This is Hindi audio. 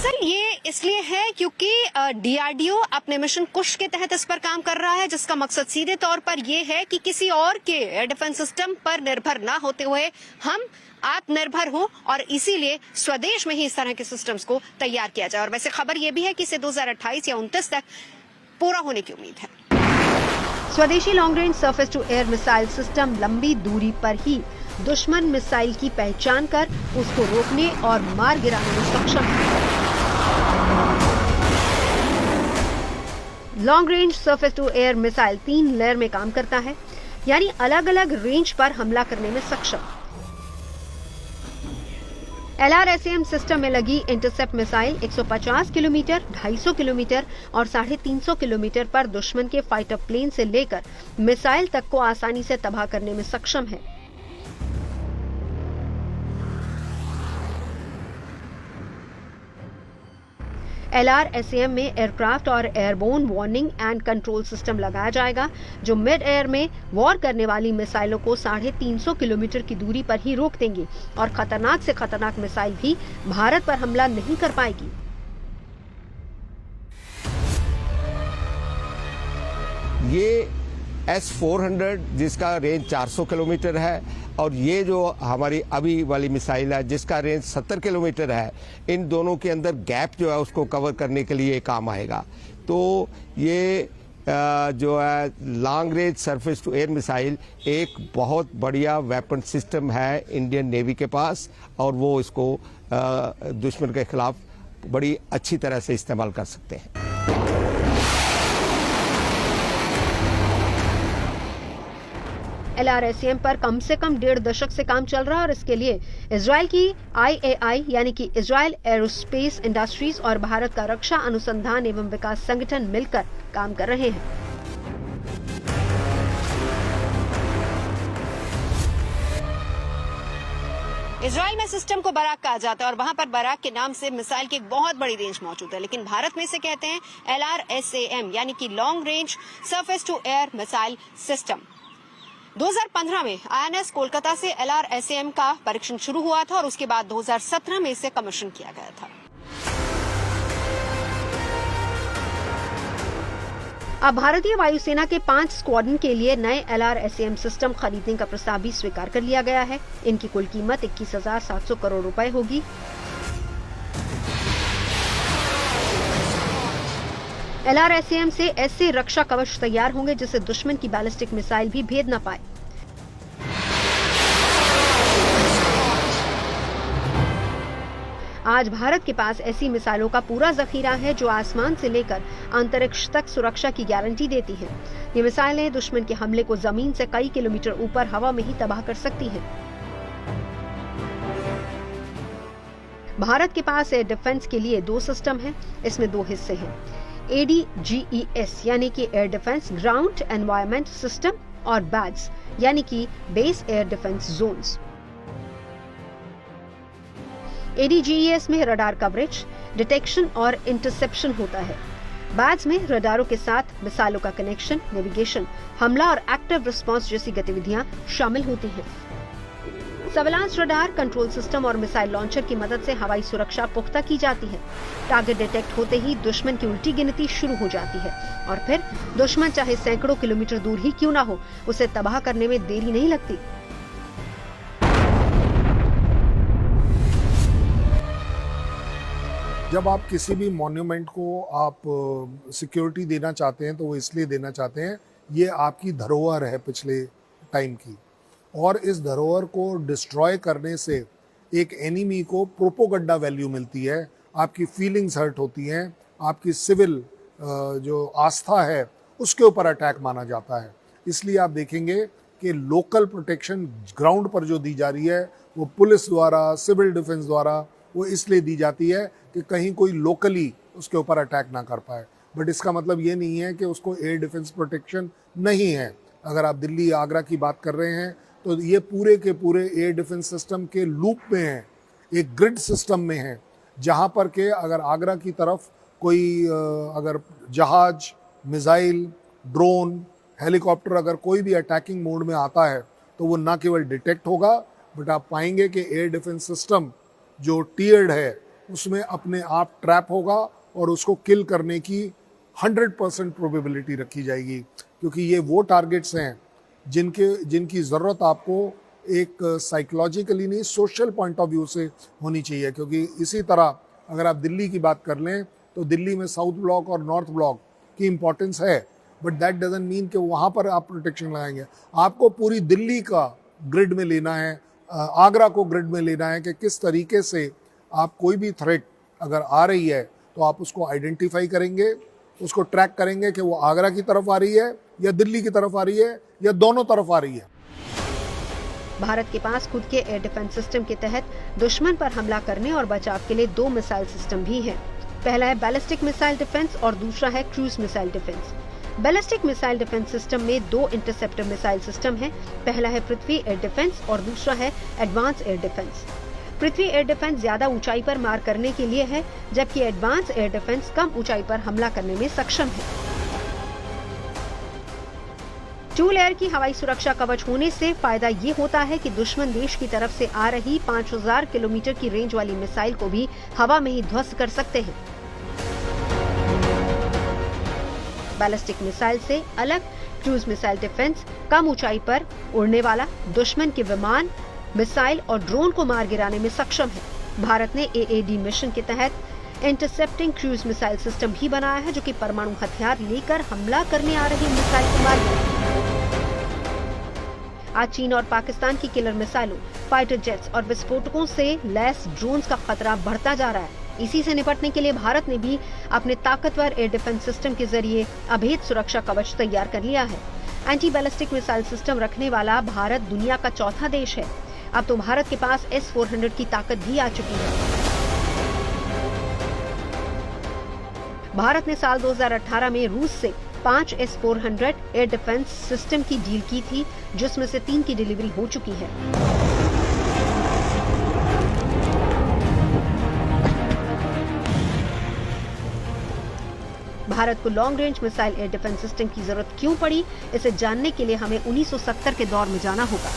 दरअसल ये इसलिए है क्योंकि डीआरडीओ अपने मिशन कुश के तहत इस पर काम कर रहा है, जिसका मकसद सीधे तौर पर यह है कि किसी और के एयर डिफेंस सिस्टम पर निर्भर ना होते हुए हम आत्मनिर्भर हो और इसीलिए स्वदेश में ही इस तरह के सिस्टम्स को तैयार किया जाए। और वैसे खबर यह भी है कि इसे 2028 या 29 तक पूरा होने की उम्मीद है। स्वदेशी long range surface to air missile system लंबी दूरी पर ही दुश्मन मिसाइल की पहचान कर उसको रोकने और मार गिराने में सक्षम है। Long range surface to air missile 3 layer में काम करता है, यानी अलग अलग रेंज पर हमला करने में सक्षम। LRSAM सिस्टम में लगी इंटरसेप्ट मिसाइल 150 किलोमीटर, 250 किलोमीटर और 350 किलोमीटर पर दुश्मन के फाइटर प्लेन से लेकर मिसाइल तक को आसानी से तबाह करने में सक्षम है। LRSAM में एयरक्राफ्ट और airborne warning and control system लगाया जाएगा, जो मिड एयर में वॉर करने वाली मिसाइलों को 350 किलोमीटर की दूरी पर ही रोक देंगी और खतरनाक से खतरनाक मिसाइल भी भारत पर हमला नहीं कर पाएगी। ये S-400 जिसका रेंज 400 किलोमीटर है और ये जो हमारी अभी वाली मिसाइल है जिसका रेंज 70 किलोमीटर है, इन दोनों के अंदर गैप जो है उसको कवर करने के लिए काम आएगा। तो ये जो है long range surface to air missile एक बहुत बढ़िया वेपन सिस्टम है इंडियन नेवी के पास और वो इसको दुश्मन के खिलाफ बड़ी अच्छी तरह से इस्तेमाल कर सकते हैं। LRSAM पर कम से कम 1.5 दशक से काम चल रहा है और इसके लिए इजराइल की IAI यानी कि इजराइल एरोस्पेस इंडस्ट्रीज और भारत का रक्षा अनुसंधान एवं विकास संगठन मिलकर काम कर रहे हैं। इजराइल में सिस्टम को बराक कहा जाता है और वहां पर बराक के नाम से मिसाइल की एक बहुत बड़ी रेंज मौजूद है, लेकिन भारत में इसे कहते हैं LRSAM यानी कि long range surface to air missile system. 2015 में INS कोलकाता से LRSAM का परीक्षण शुरू हुआ था और उसके बाद 2017 में इसे कमीशन किया गया था। अब भारतीय वायुसेना के 5 स्क्वाड्रन के लिए नए LRSAM सिस्टम खरीदने का प्रस्ताव भी स्वीकार कर लिया गया है। इनकी कुल कीमत 21,700 करोड़ रुपए होगी। LRSAM से ऐसे रक्षा कवच तैयार होंगे जिससे दुश्मन की बैलिस्टिक मिसाइल भी भेद न पाए। आज भारत के पास ऐसी मिसाइलों का पूरा जखीरा है जो आसमान से लेकर अंतरिक्ष तक सुरक्षा की गारंटी देती हैं। ये मिसाइलें दुश्मन के हमले को जमीन से कई किलोमीटर ऊपर हवा में ही तबाह कर सकती हैं। भारत के पास एयर डिफेंस के लिए 2 सिस्टम हैं। इसमें 2 हिस्से हैं, ADGES यानी कि air defence ground environment system और BADS यानी कि base air defence zones. ADGES में रडार कवरेज, डिटेक्शन और इंटरसेप्शन होता है। BADS में रडारों के साथ मिसाइलों का कनेक्शन, नेविगेशन, हमला और एक्टिव रिस्पांस जैसी गतिविधियां शामिल होती हैं। सर्विलांस रडार, कंट्रोल सिस्टम और मिसाइल लॉन्चर की मदद से हवाई सुरक्षा पुख्ता की जाती है। टारगेट डिटेक्ट होते ही दुश्मन की उल्टी गिनती शुरू हो जाती है और फिर दुश्मन चाहे सैकड़ों किलोमीटर दूर ही क्यों ना हो, उसे तबाह करने में देरी नहीं लगती। जब आप किसी भी मॉन्यूमेंट को आप सिक्योरिटी देना चाहते हैं तो वो इसलिए देना चाहते हैं, ये आपकी धरोहर है पिछले टाइम की, और इस धरोहर को डिस्ट्रॉय करने से एक एनिमी को प्रोपोगंडा वैल्यू मिलती है, आपकी फीलिंग्स हर्ट होती हैं, आपकी सिविल जो आस्था है उसके ऊपर अटैक माना जाता है। इसलिए आप देखेंगे कि लोकल प्रोटेक्शन ग्राउंड पर जो दी जा रही है वो पुलिस द्वारा, सिविल डिफेंस द्वारा वो इसलिए दी जाती है कि कहीं कोई लोकली उसके ऊपर अटैक ना कर पाए। बट इसका मतलब ये नहीं है कि उसको एयर डिफेंस प्रोटेक्शन नहीं है। अगर आप दिल्ली आगरा की बात कर रहे हैं तो ये पूरे के पूरे एयर डिफेंस सिस्टम के लूप में है, एक ग्रिड सिस्टम में है, जहाँ पर के अगर आगरा की तरफ कोई अगर जहाज, मिसाइल, ड्रोन, हेलीकॉप्टर अगर कोई भी अटैकिंग मोड में आता है तो वो ना केवल डिटेक्ट होगा, बट आप पाएंगे कि एयर डिफेंस सिस्टम जो टीयर्ड है, उसमें अपने आप ट्रैप होगा और उसको किल करने की 100% प्रोबेबिलिटी रखी जाएगी, क्योंकि ये वो टारगेट्स हैं जिनकी ज़रूरत आपको एक साइकोलॉजिकली नहीं, सोशल पॉइंट ऑफ व्यू से होनी चाहिए। क्योंकि इसी तरह अगर आप दिल्ली की बात कर लें तो दिल्ली में साउथ ब्लॉक और नॉर्थ ब्लॉक की इम्पोर्टेंस है, बट दैट डजंट मीन कि वहाँ पर आप प्रोटेक्शन लगाएंगे। आपको पूरी दिल्ली का ग्रिड में लेना है, आगरा को ग्रिड में लेना है कि किस तरीके से आप कोई भी थ्रेट अगर आ रही है तो आप उसको आइडेंटिफाई करेंगे, उसको ट्रैक करेंगे कि वो आगरा की तरफ आ रही है या दिल्ली की तरफ आ रही है या दोनों तरफ आ रही है। भारत के पास खुद के एयर डिफेंस सिस्टम के तहत दुश्मन पर हमला करने और बचाव के लिए 2 मिसाइल सिस्टम भी हैं। पहला है बैलिस्टिक मिसाइल डिफेंस और दूसरा है cruise missile defence. Ballistic missile defence system में 2 इंटरसेप्टर मिसाइल सिस्टम हैं। पहला है पृथ्वी एयर डिफेंस और दूसरा है एडवांस एयर डिफेंस। पृथ्वी एयर डिफेंस ज्यादा ऊंचाई पर मार करने के लिए है, जबकि एडवांस एयर डिफेंस कम ऊंचाई पर हमला करने में सक्षम है। टू लेयर की हवाई सुरक्षा कवच होने से फायदा ये होता है कि दुश्मन देश की तरफ से आ रही 5000 किलोमीटर की रेंज वाली मिसाइल को भी हवा में ही ध्वस्त कर सकते हैं। बैलिस्टिक मिसाइल से अलग क्रूज मिसाइल डिफेंस कम ऊंचाई पर उड़ने वाला दुश्मन के विमान, मिसाइल और ड्रोन को मार गिराने में सक्षम है। भारत ने AAD मिशन के तहत इंटरसेप्टिंग क्रूज मिसाइल सिस्टम भी बनाया है, जो कि परमाणु हथियार लेकर हमला करने आ रही मिसाइल को मार गिराएगा। आज चीन और पाकिस्तान की किलर मिसाइलों, फाइटर जेट्स और विस्फोटकों से लैस ड्रोन्स का खतरा बढ़ता जा रहा है। इसी से निपटने के लिए भारत ने भी अपने ताकतवर एयर डिफेंस सिस्टम के जरिए अभेद सुरक्षा कवच तैयार कर लिया है। एंटी बैलिस्टिक मिसाइल सिस्टम रखने वाला भारत दुनिया का चौथा देश है। अब तो भारत के पास S-400 की ताकत भी आ चुकी है। भारत ने साल 2018 में रूस से 5 S-400 एयर डिफेंस सिस्टम की डील की थी, जिसमें से 3 की डिलीवरी हो चुकी है। भारत को long range missile air defence system की जरूरत क्यों पड़ी, इसे जानने के लिए हमें 1970 के दौर में जाना होगा।